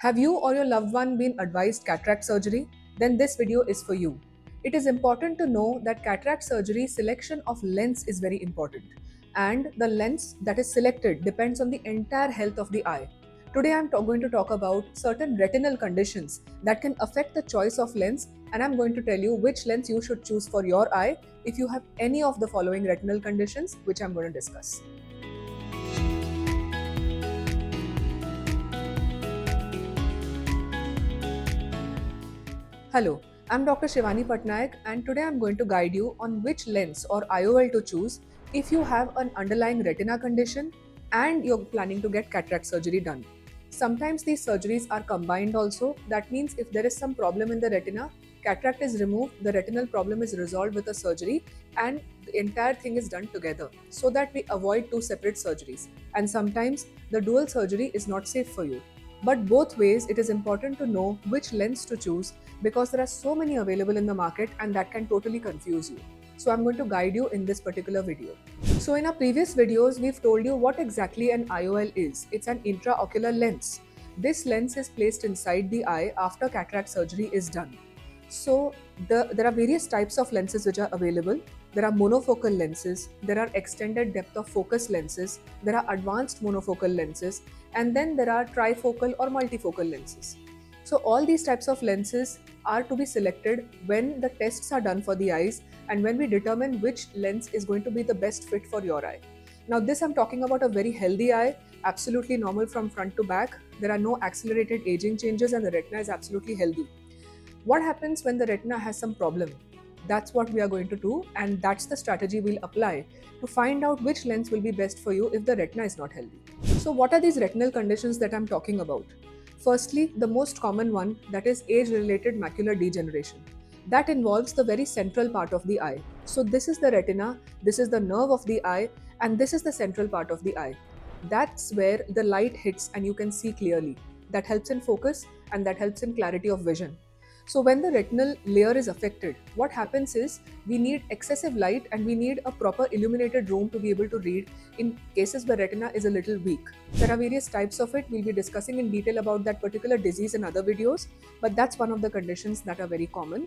Have you or your loved one been advised cataract surgery? Then this video is for you. It is important to know that cataract surgery selection of lens is very important, and the lens that is selected depends on the entire health of the eye. Today I am going to talk about certain retinal conditions that can affect the choice of lens, and I am going to tell you which lens you should choose for your eye if you have any of the following retinal conditions which I am going to discuss. Hello, I'm Dr. Shivani Patnaik, and today I'm going to guide you on which lens or IOL to choose if you have an underlying retina condition and you're planning to get cataract surgery done. Sometimes these surgeries are combined also. That means if there is some problem in the retina, cataract is removed, the retinal problem is resolved with a surgery, and the entire thing is done together so that we avoid two separate surgeries. And sometimes the dual surgery is not safe for you. But both ways, it is important to know which lens to choose because there are so many available in the market and that can totally confuse you. So I'm going to guide you in this particular video. So in our previous videos, we've told you what exactly an IOL is. It's an intraocular lens. This lens is placed inside the eye after cataract surgery is done. So there are various types of lenses which are available. There are monofocal lenses, there are extended depth of focus lenses, there are advanced monofocal lenses, and then there are trifocal or multifocal lenses. So all these types of lenses are to be selected when the tests are done for the eyes and when we determine which lens is going to be the best fit for your eye. Now this I'm talking about a very healthy eye, absolutely normal from front to back. There are no accelerated aging changes and the retina is absolutely healthy. What happens when the retina has some problem? That's what we are going to do, and that's the strategy we'll apply to find out which lens will be best for you if the retina is not healthy. So what are these retinal conditions that I'm talking about? Firstly, the most common one, that is age-related macular degeneration. That involves the very central part of the eye. So this is the retina, this is the nerve of the eye, and this is the central part of the eye. That's where the light hits and you can see clearly. That helps in focus and that helps in clarity of vision. So when the retinal layer is affected, what happens is we need excessive light and we need a proper illuminated room to be able to read in cases where retina is a little weak. There are various types of it. We'll be discussing in detail about that particular disease in other videos, but that's one of the conditions that are very common.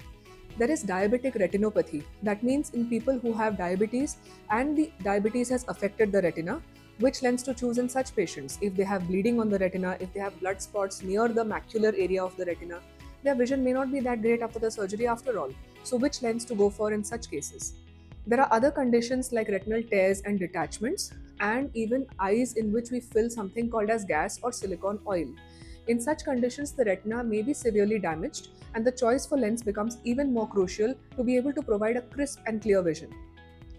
There is diabetic retinopathy. That means in people who have diabetes and the diabetes has affected the retina, which lens to choose in such patients? If they have bleeding on the retina, if they have blood spots near the macular area of the retina, their vision may not be that great after the surgery after all. So which lens to go for in such cases? There are other conditions like retinal tears and detachments, and even eyes in which we fill something called as gas or silicone oil. In such conditions, the retina may be severely damaged, and the choice for lens becomes even more crucial to be able to provide a crisp and clear vision.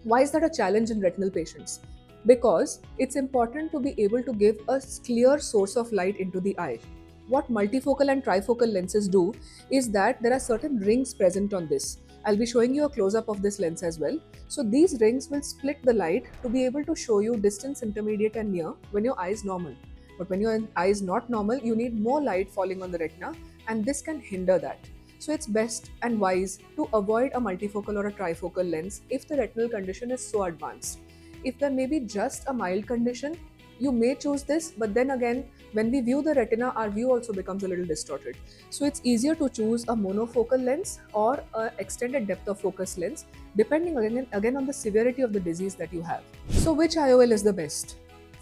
Why is that a challenge in retinal patients? Because it's important to be able to give a clear source of light into the eye. What multifocal and trifocal lenses do is that there are certain rings present on this. I'll be showing you a close-up of this lens as well. So these rings will split the light to be able to show you distance, intermediate and near when your eye is normal. But when your eye is not normal, you need more light falling on the retina, and this can hinder that. So it's best and wise to avoid a multifocal or a trifocal lens if the retinal condition is so advanced. If there may be just a mild condition, you may choose this, but then again, when we view the retina, our view also becomes a little distorted. So it's easier to choose a monofocal lens or an extended depth of focus lens, depending again on the severity of the disease that you have. So which IOL is the best?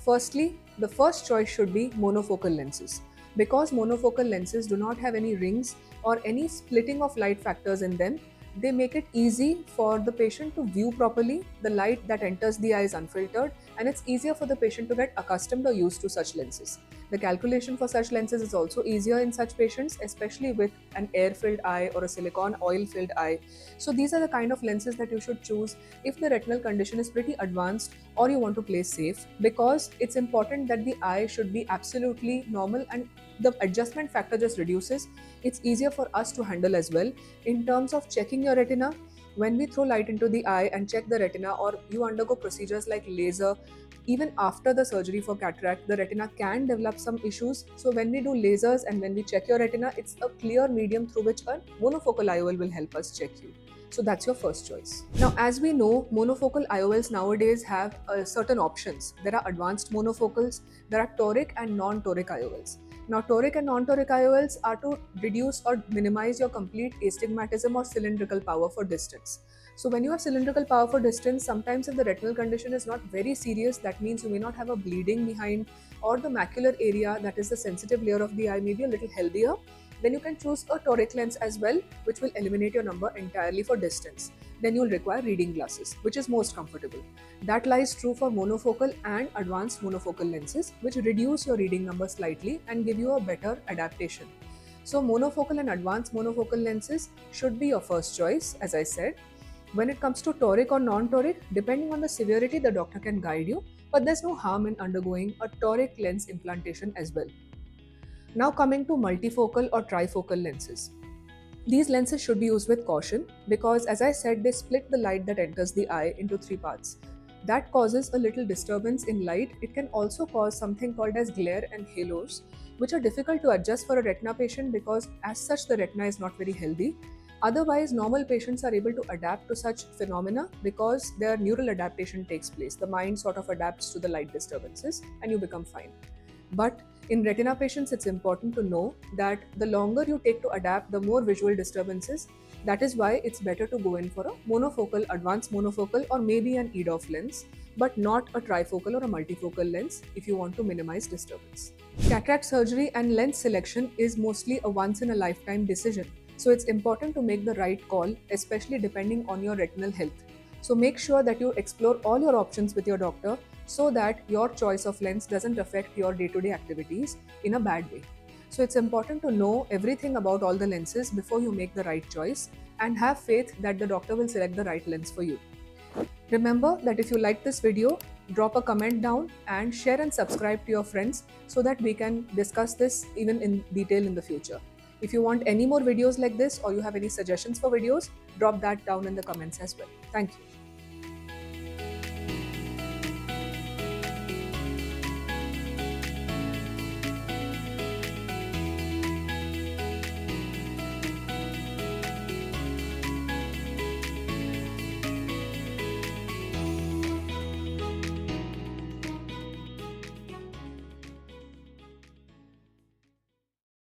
Firstly, the first choice should be monofocal lenses. Because monofocal lenses do not have any rings or any splitting of light factors in them, they make it easy for the patient to view properly. The light that enters the eye is unfiltered, and it's easier for the patient to get accustomed or used to such lenses. The calculation for such lenses is also easier in such patients, especially with an air-filled eye or a silicone oil-filled eye. So these are the kind of lenses that you should choose if the retinal condition is pretty advanced or you want to play safe, because it's important that the eye should be absolutely normal and the adjustment factor just reduces. It's easier for us to handle as well. In terms of checking your retina, when we throw light into the eye and check the retina, or you undergo procedures like laser, even after the surgery for cataract, the retina can develop some issues. So when we do lasers and when we check your retina, it's a clear medium through which a monofocal IOL will help us check you. So that's your first choice. Now, as we know, monofocal IOLs nowadays have certain options. There are advanced monofocals, there are toric and non-toric IOLs. Now, toric and non-toric IOLs are to reduce or minimize your complete astigmatism or cylindrical power for distance. So when you have cylindrical power for distance, sometimes if the retinal condition is not very serious, that means you may not have a bleeding behind, or the macular area, that is the sensitive layer of the eye, may be a little healthier, then you can choose a toric lens as well, which will eliminate your number entirely for distance. Then you'll require reading glasses, which is most comfortable. That lies true for monofocal and advanced monofocal lenses, which reduce your reading number slightly and give you a better adaptation. So monofocal and advanced monofocal lenses should be your first choice, as I said. When it comes to toric or non-toric, depending on the severity, the doctor can guide you, but there's no harm in undergoing a toric lens implantation as well. Now coming to multifocal or trifocal lenses. These lenses should be used with caution because, as I said, they split the light that enters the eye into three parts. That causes a little disturbance in light. It can also cause something called as glare and halos, which are difficult to adjust for a retina patient because, as such, the retina is not very healthy. Otherwise, normal patients are able to adapt to such phenomena because their neural adaptation takes place. The mind sort of adapts to the light disturbances and you become fine. But in retina patients, it's important to know that the longer you take to adapt, the more visual disturbances. That is why it's better to go in for a monofocal, advanced monofocal, or maybe an EDOF lens, but not a trifocal or a multifocal lens if you want to minimize disturbance. Cataract surgery and lens selection is mostly a once in a lifetime decision. So it's important to make the right call, especially depending on your retinal health. So make sure that you explore all your options with your doctor so that your choice of lens doesn't affect your day-to-day activities in a bad way. So it's important to know everything about all the lenses before you make the right choice and have faith that the doctor will select the right lens for you. Remember that if you like this video, drop a comment down and share and subscribe to your friends so that we can discuss this even in detail in the future. If you want any more videos like this or you have any suggestions for videos, drop that down in the comments as well. Thank you.